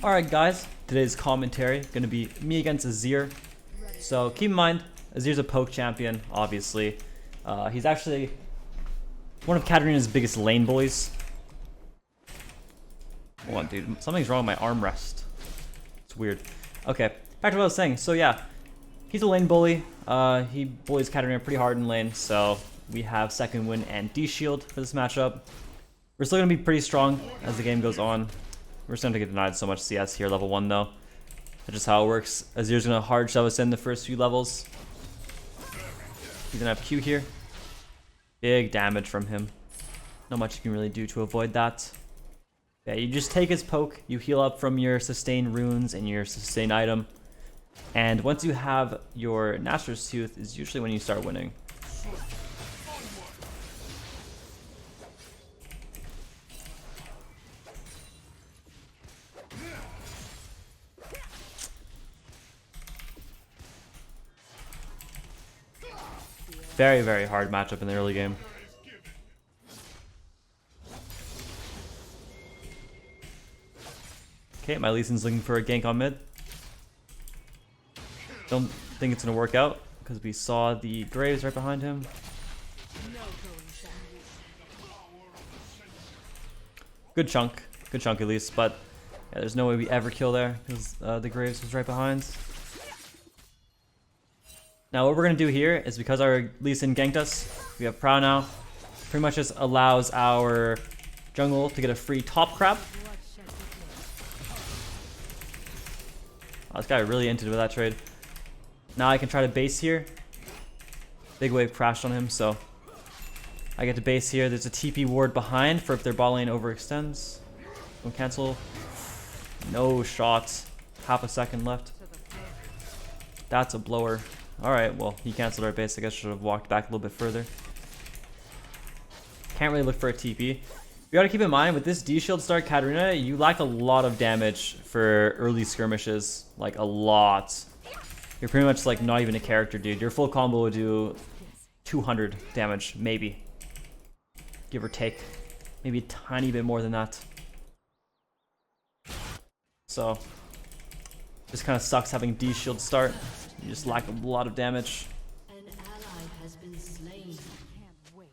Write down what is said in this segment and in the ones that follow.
Alright guys, today's commentary going to be me against Azir. So keep in mind, Azir's a poke champion, obviously. He's actually one of Katarina's biggest lane bullies. Hold on dude, something's wrong with my armrest. It's weird. Okay, back to what I was saying. So yeah, he's a lane bully. He bullies Katarina pretty hard in lane, so we have second win and D-shield for this matchup. We're still going to be pretty strong as the game goes on. We're starting to get denied so much CS here, level 1 though. That's just how it works. Azir's gonna hard shove us in the first few levels. He's gonna have Q here. Big damage from him. Not much you can really do to avoid that. Yeah, you just take his poke, you heal up from your sustain runes and your sustain item. And once you have your Nashor's Tooth is usually when you start winning. Very, very hard matchup in the early game. Okay, my Lee Sin's looking for a gank on mid. Don't think it's going to work out because we saw the Graves right behind him. Good chunk at least, but yeah, there's no way we ever kill there because the Graves was right behind. Now what we're going to do here is because our Lee Sin ganked us, we have Prow now. Pretty much just allows our jungle to get a free top crab. Oh, this guy really entered with that trade. Now I can try to base here. Big wave crashed on him, so I get to base here. There's a TP ward behind for if their bot lane overextends. Don't cancel. No shots. Half a second left. That's a blower. Alright, well, he cancelled our base. I guess I should have walked back a little bit further. Can't really look for a TP. You gotta keep in mind, with this D-shield start Katarina, you lack a lot of damage for early skirmishes. Like, a lot. You're pretty much, like, not even a character, dude. Your full combo would do 200 damage, maybe. Give or take. Maybe a tiny bit more than that. So, just kind of sucks having D-shield start. You just lack a lot of damage. An ally has been slain. Can't wait.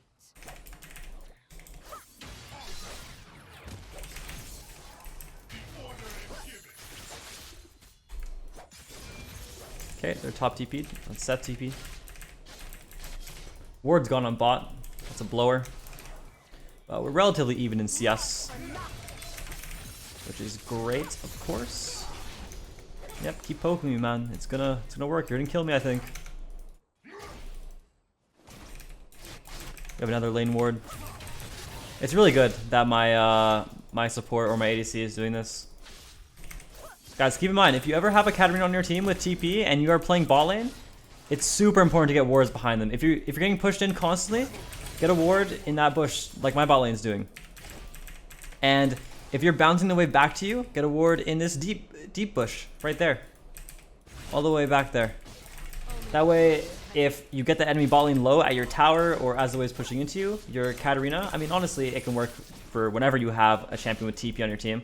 Okay, they're top TP. Let's set TP. Ward's gone on bot. That's a blower. We're relatively even in CS, which is great, of course. Yep, keep poking me, man. It's gonna work. You're gonna kill me, I think. We have another lane ward. It's really good that my my support or my ADC is doing this. Guys, keep in mind, if you ever have a Katarina on your team with TP and you are playing bot lane, it's super important to get wards behind them. If you're getting pushed in constantly, get a ward in that bush like my bot lane's doing. And if you're bouncing the wave back to you, get a ward in this deep bush right there, all the way back there. That way, if you get the enemy bot lane low at your tower or as the wave's pushing into you, your Katarina, I mean, honestly, it can work for whenever you have a champion with TP on your team.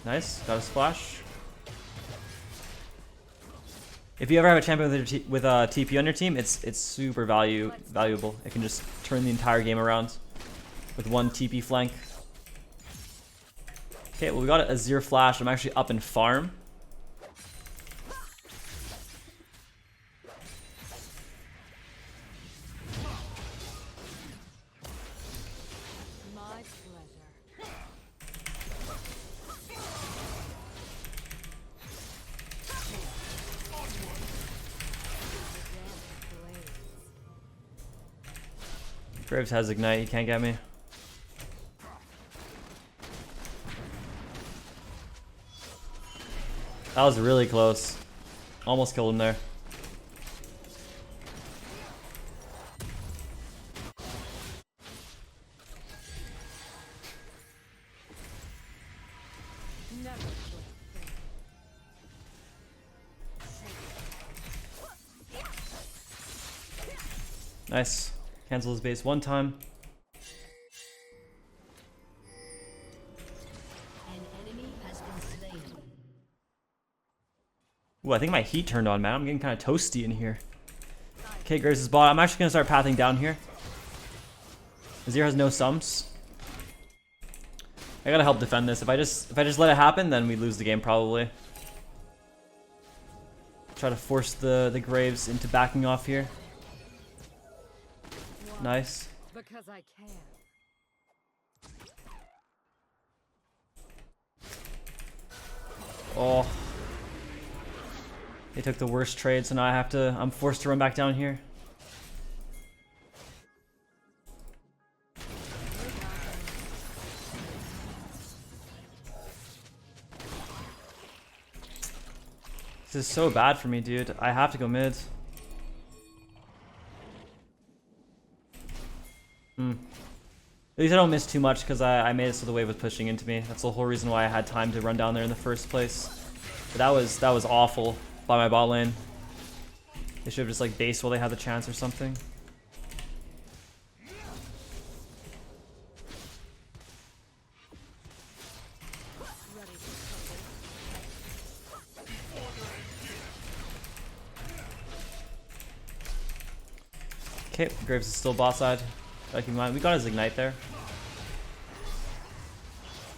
Nice, got a splash. If you ever have a champion with a TP on your team, it's super valuable. It can just turn the entire game around with one TP flank. Okay, well, we got a Azir flash. I'm actually up in farm. My pleasure. Graves has ignite. He can't get me. That was really close. Almost killed him there. Nice. Cancel his base one time. An enemy has Ooh, I think my heat turned on, man. I'm getting kind of toasty in here. Okay, Graves is bot. I'm actually gonna start pathing down here. Azir has no sums. I gotta help defend this. If I just let it happen, then we lose the game probably. Try to force the Graves into backing off here. Nice. Because I can. Oh. They took the worst trade, so now I'm forced to run back down here. This is so bad for me, dude. I have to go mid. At least I don't miss too much because I made it so the wave was pushing into me. That's the whole reason why I had time to run down there in the first place. But that was awful by my bot lane. They should have just like based while they had the chance or something. Okay, Graves is still bot side. Gotta keep in mind, we got his ignite there.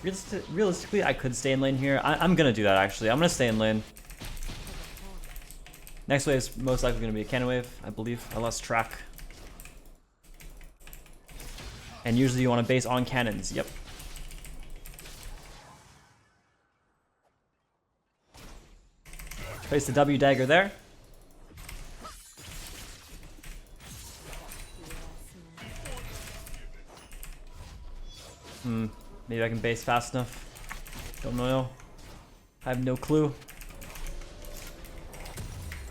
Realistically, I could stay in lane here. I'm gonna do that actually. I'm gonna stay in lane. Next wave is most likely gonna be a cannon wave, I believe. I lost track. And usually you want to base on cannons. Yep. Place the W dagger there. Maybe I can base fast enough. Don't know. I have no clue.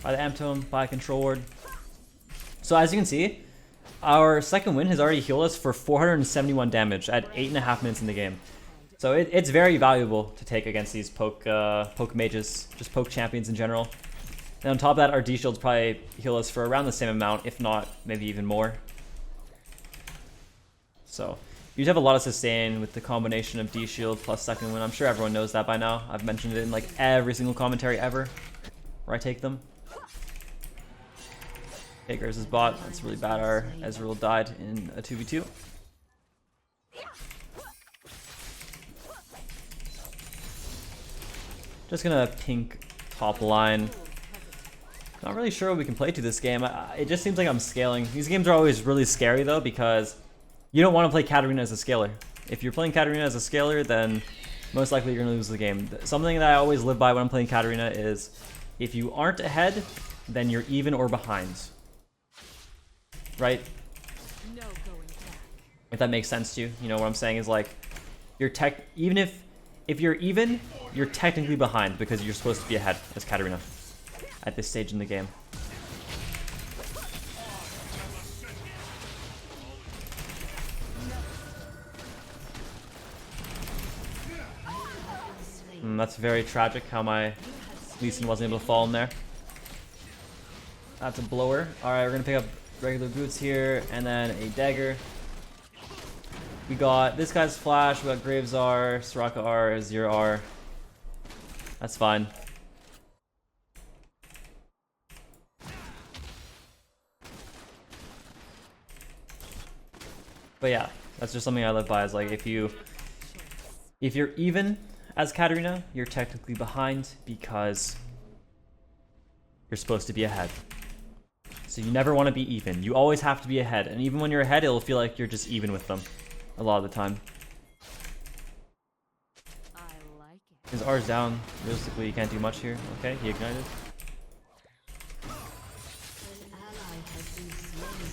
Buy the amp tome, buy a control ward. So as you can see, our second win has already healed us for 471 damage at 8.5 minutes in the game. So it's very valuable to take against these poke mages, just poke champions in general. And on top of that, our D shields probably heal us for around the same amount, if not maybe even more. So you have a lot of sustain with the combination of D shield plus second win. I'm sure everyone knows that by now. I've mentioned it in like every single commentary ever where I take them. Graves is bot. That's really bad. Our Ezreal died in a 2v2. Just gonna pink top line. Not really sure what we can play to this game. It just seems like I'm scaling. These games are always really scary though because you don't want to play Katarina as a scaler. If you're playing Katarina as a scaler, then most likely you're going to lose the game. Something that I always live by when I'm playing Katarina is if you aren't ahead, then you're even or behind. Right? No going back. If that makes sense to you. You know what I'm saying is like, even if you're even, you're technically behind because you're supposed to be ahead as Katarina at this stage in the game. That's very tragic how my Lee Sin wasn't able to fall in there. That's a blower. Alright, we're gonna pick up regular boots here and then a dagger. We got this guy's flash, we got Graves R, Soraka R, Azir R. That's fine. But yeah, that's just something I live by is like if you're even as Katarina, you're technically behind because you're supposed to be ahead. So you never want to be even. You always have to be ahead. And even when you're ahead, it'll feel like you're just even with them a lot of the time. I like it. His R's down. Realistically, you can't do much here. Okay, he ignited. An ally has been slain.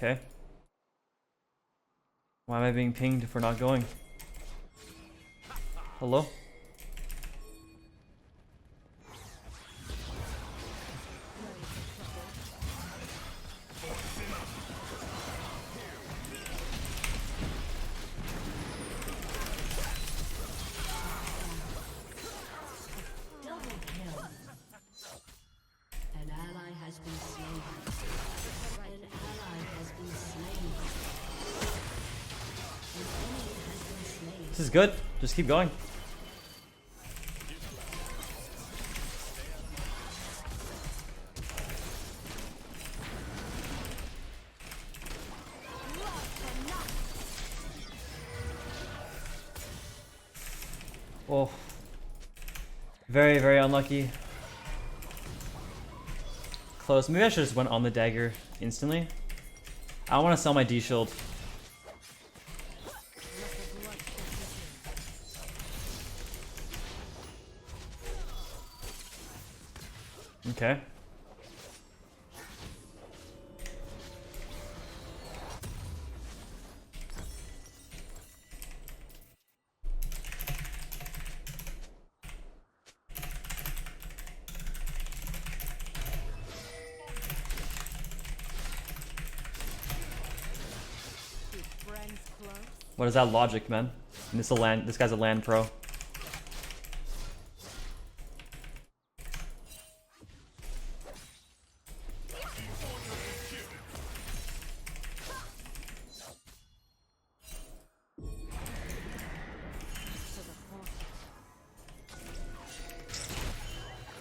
Okay. Why am I being pinged if we're not going? Hello? Double kill. An ally has been This is good. Just keep going. Oh. Very, very unlucky. Close. Maybe I should just went on the dagger instantly. I want to sell my D shield. Okay. What is that logic, man? And this guy's a land pro.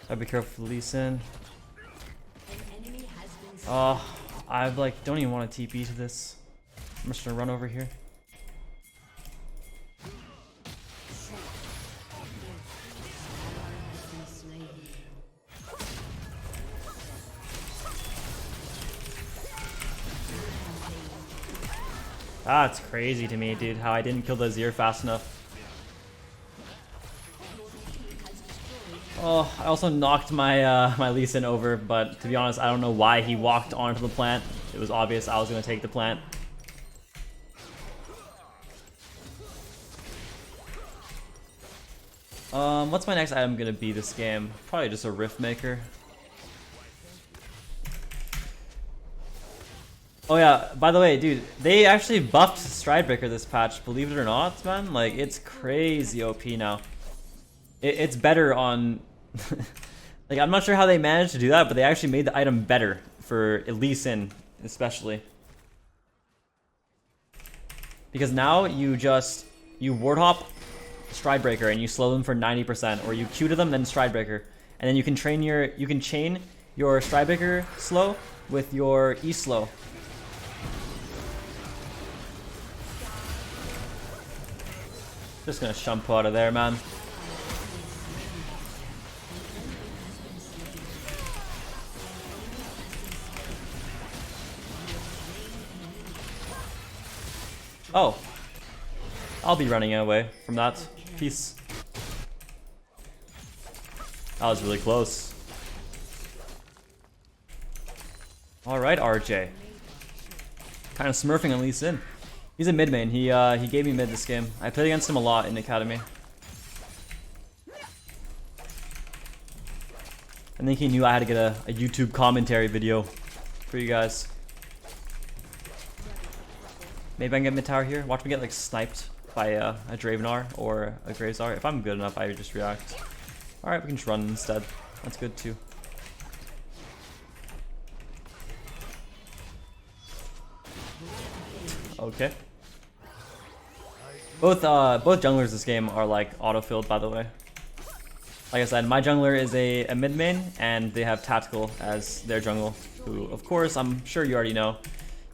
Gotta be careful, Lee Sin. I like don't even want to TP to this. I'm just gonna run over here. That's crazy to me, dude, how I didn't kill the Azir fast enough. Oh, I also knocked my my Lee Sin over, but to be honest, I don't know why he walked onto the plant. It was obvious I was gonna take the plant. What's my next item gonna be this game? Probably just a Rift Maker. Oh yeah, by the way, dude, they actually buffed Stridebreaker this patch, believe it or not, man. Like, it's crazy OP now. It's better on... like, I'm not sure how they managed to do that, but they actually made the item better for Lee Sin, especially. Because now you ward hop Stridebreaker and you slow them for 90%, or you Q to them, then Stridebreaker. And then you can chain your Stridebreaker slow with your E slow. Just gonna shumpo out of there, man. Oh. I'll be running away from that. Peace. That was really close. Alright, RJ. Kind of smurfing on Lee Sin. He's a mid main. He gave me mid this game. I played against him a lot in Academy. I think he knew I had to get a YouTube commentary video for you guys. Maybe I can get mid tower here. Watch me get like sniped by a Dravenar or a Gravesar. If I'm good enough, I would just react. Alright, we can just run instead. That's good too. Okay. Both junglers this game are like auto-filled, by the way. Like I said, my jungler is a mid main, and they have Tactical as their jungle, who, of course, I'm sure you already know.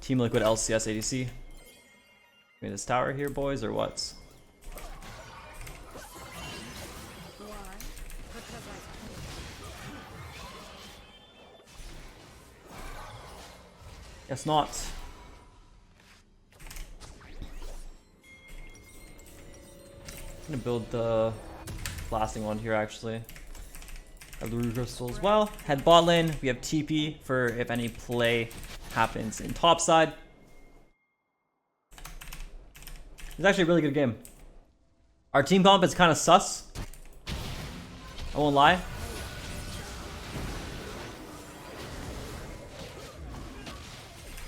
Team Liquid LCS ADC. Give me this tower here, boys, or what? Guess not. I'm gonna build the blasting one here, actually. Allure crystal as well. Head bot lane. We have TP for if any play happens in top side. It's actually a really good game. Our team comp is kind of sus. I won't lie.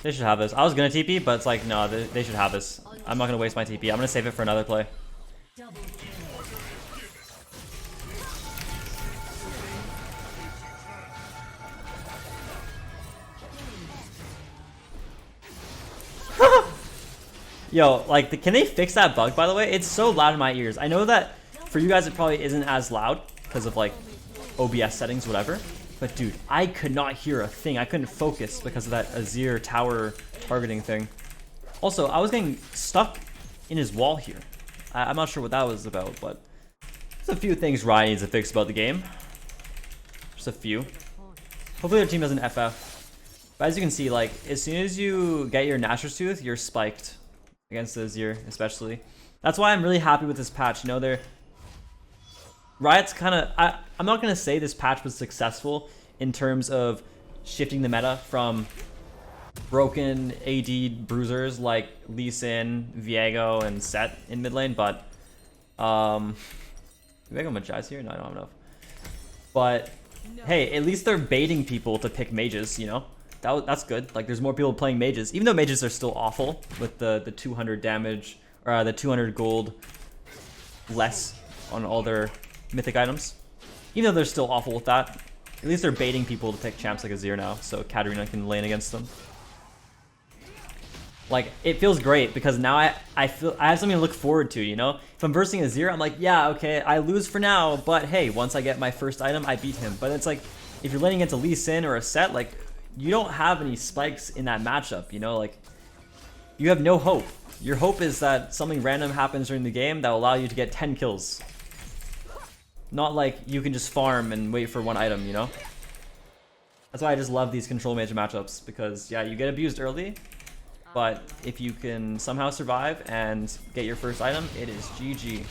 They should have this. I was gonna TP, but it's like, no, they should have this. I'm not gonna waste my TP. I'm gonna save it for another play. Yo, like, can they fix that bug, by the way? It's so loud in my ears. I know that for you guys it probably isn't as loud because of, like, OBS settings, whatever. But, dude, I could not hear a thing. I couldn't focus because of that Azir tower targeting thing. Also, I was getting stuck in his wall here. I'm not sure what that was about, but there's a few things Ryan needs to fix about the game. Just a few. Hopefully their team doesn't FF. But as you can see, like, as soon as you get your Nashor's Tooth, you're spiked. Against the Azir, especially. That's why I'm really happy with this patch. You know, they're... Riot's kind of... I'm not going to say this patch was successful in terms of shifting the meta from broken AD bruisers like Lee Sin, Viego, and Set in mid lane, but... Viego Majai's here? No, I don't have enough. But, hey, at least they're baiting people to pick mages, you know? That's good. Like, there's more people playing mages, even though mages are still awful with the 200 damage or the 200 gold less on all their mythic items. Even though they're still awful with that, at least they're baiting people to pick champs like Azir now, so Katarina can lane against them. Like, it feels great because now I feel I have something to look forward to. You know, if I'm versing Azir, I'm like, yeah, okay, I lose for now, but hey, once I get my first item, I beat him. But it's like, if you're laning against a Lee Sin or a Set, like, you don't have any spikes in that matchup, you know, like, you have no hope. Your hope is that something random happens during the game that will allow you to get 10 kills. Not like you can just farm and wait for one item, you know? That's why I just love these control mage matchups, because, yeah, you get abused early, but if you can somehow survive and get your first item, it is GG.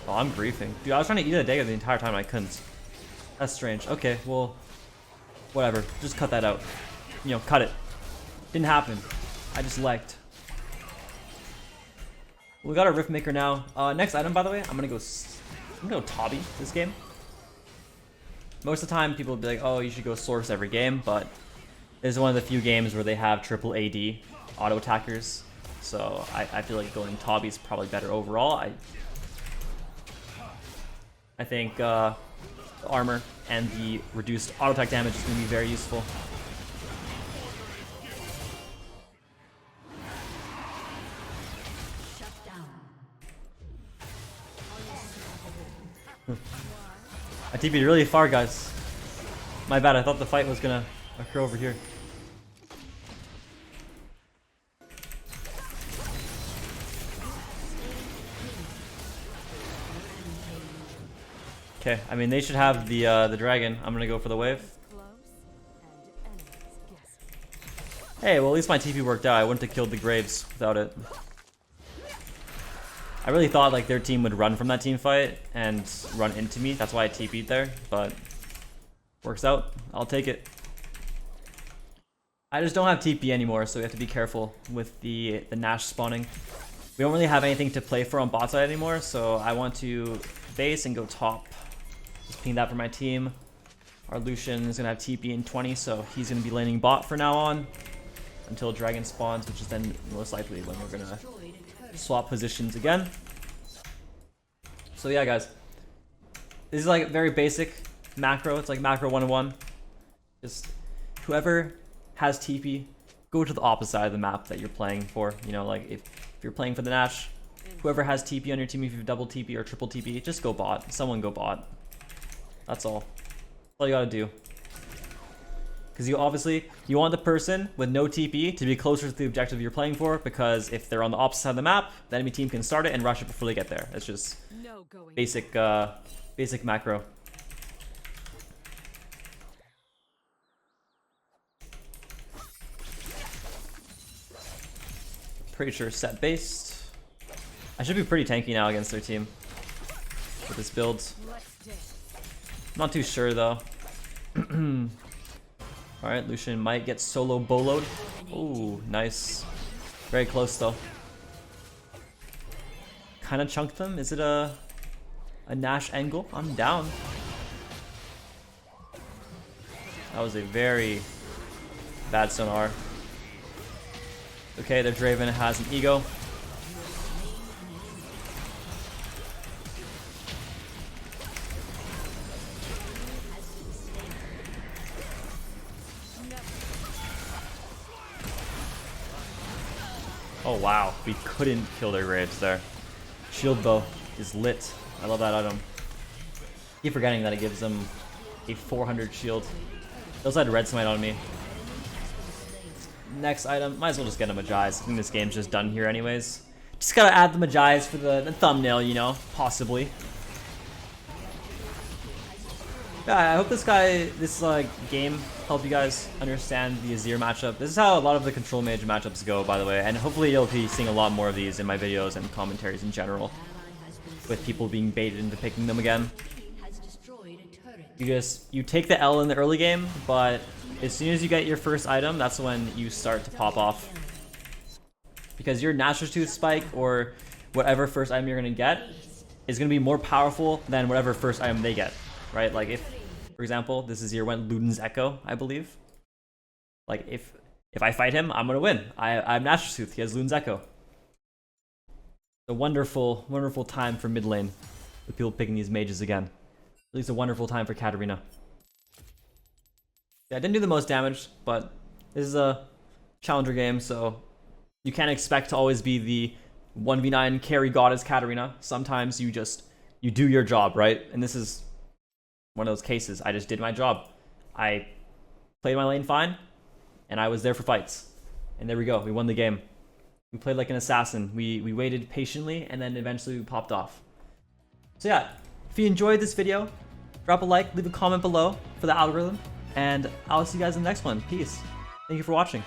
Oh, I'm griefing. Dude, I was trying to eat a dagger the entire time and I couldn't. That's strange. Okay, well, whatever. Just cut that out. You know, cut it. Didn't happen. I just liked. We got our Rift Maker now. Next item, by the way, I'm gonna go Tabi this game. Most of the time, people will be like, oh, you should go Source every game, but this is one of the few games where they have triple AD auto attackers. So I feel like going Tabi is probably better overall. I think the armor and the reduced auto attack damage is going to be very useful. I TP'd really far, guys. My bad, I thought the fight was going to occur over here. Okay, I mean, they should have the dragon. I'm gonna go for the wave. Hey, well, at least my TP worked out. I wouldn't have killed the Graves without it. I really thought like their team would run from that team fight and run into me. That's why I TP'd there, but works out. I'll take it. I just don't have TP anymore, so we have to be careful with the Nash spawning. We don't really have anything to play for on bot side anymore, so I want to base and go top. Just ping that for my team. Our Lucian is going to have TP in 20, so he's going to be laning bot for now on until Dragon spawns, which is then most likely when we're going to swap positions again. So yeah, guys. This is like very basic macro. It's like macro 101. Just whoever has TP, go to the opposite side of the map that you're playing for. You know, like if you're playing for the Nash, whoever has TP on your team, if you have double TP or triple TP, just go bot. Someone go bot. That's all. That's all you gotta do. Because you want the person with no TP to be closer to the objective you're playing for, because if they're on the opposite side of the map, the enemy team can start it and rush it before they get there. It's just basic, basic macro. Pretty sure set based. I should be pretty tanky now against their team with this build. Not too sure though. Alright, Lucian might get solo boloed. Ooh, nice. Very close though. Kind of chunked them. Is it a Nash angle? I'm down. That was a very bad sonar. Okay, their Draven has an ego. Oh wow, we couldn't kill their graves there. Shield bow is lit. I love that item. Keep forgetting that it gives them a 400 shield. They also had red smite on me. Next item, might as well just get a Magi's. I think this game's just done here anyways. Just gotta add the Magi's for the thumbnail, you know, possibly. Yeah, I hope this game helped you guys understand the Azir matchup. This is how a lot of the control mage matchups go, by the way, and hopefully you'll be seeing a lot more of these in my videos and commentaries in general, with people being baited into picking them again. You take the L in the early game, but as soon as you get your first item, that's when you start to pop off. Because your Natural Tooth Spike or whatever first item you're gonna get is gonna be more powerful than whatever first item they get, right? Like if, for example, this is your when Luden's Echo, I believe. Like if I fight him, I'm gonna win. I'm Natural Tooth. He has Luden's Echo. A wonderful, wonderful time for mid lane with people picking these mages again. At least a wonderful time for Katarina. Yeah, I didn't do the most damage, but this is a challenger game, so you can't expect to always be the 1v9 carry goddess Katarina. Sometimes you do your job, right? And this is one of those cases. I just did my job. I played my lane fine, and I was there for fights. And there we go. We won the game. We played like an assassin. We waited patiently, and then eventually we popped off. So yeah, if you enjoyed this video, drop a like, leave a comment below for the algorithm, and I'll see you guys in the next one. Peace. Thank you for watching.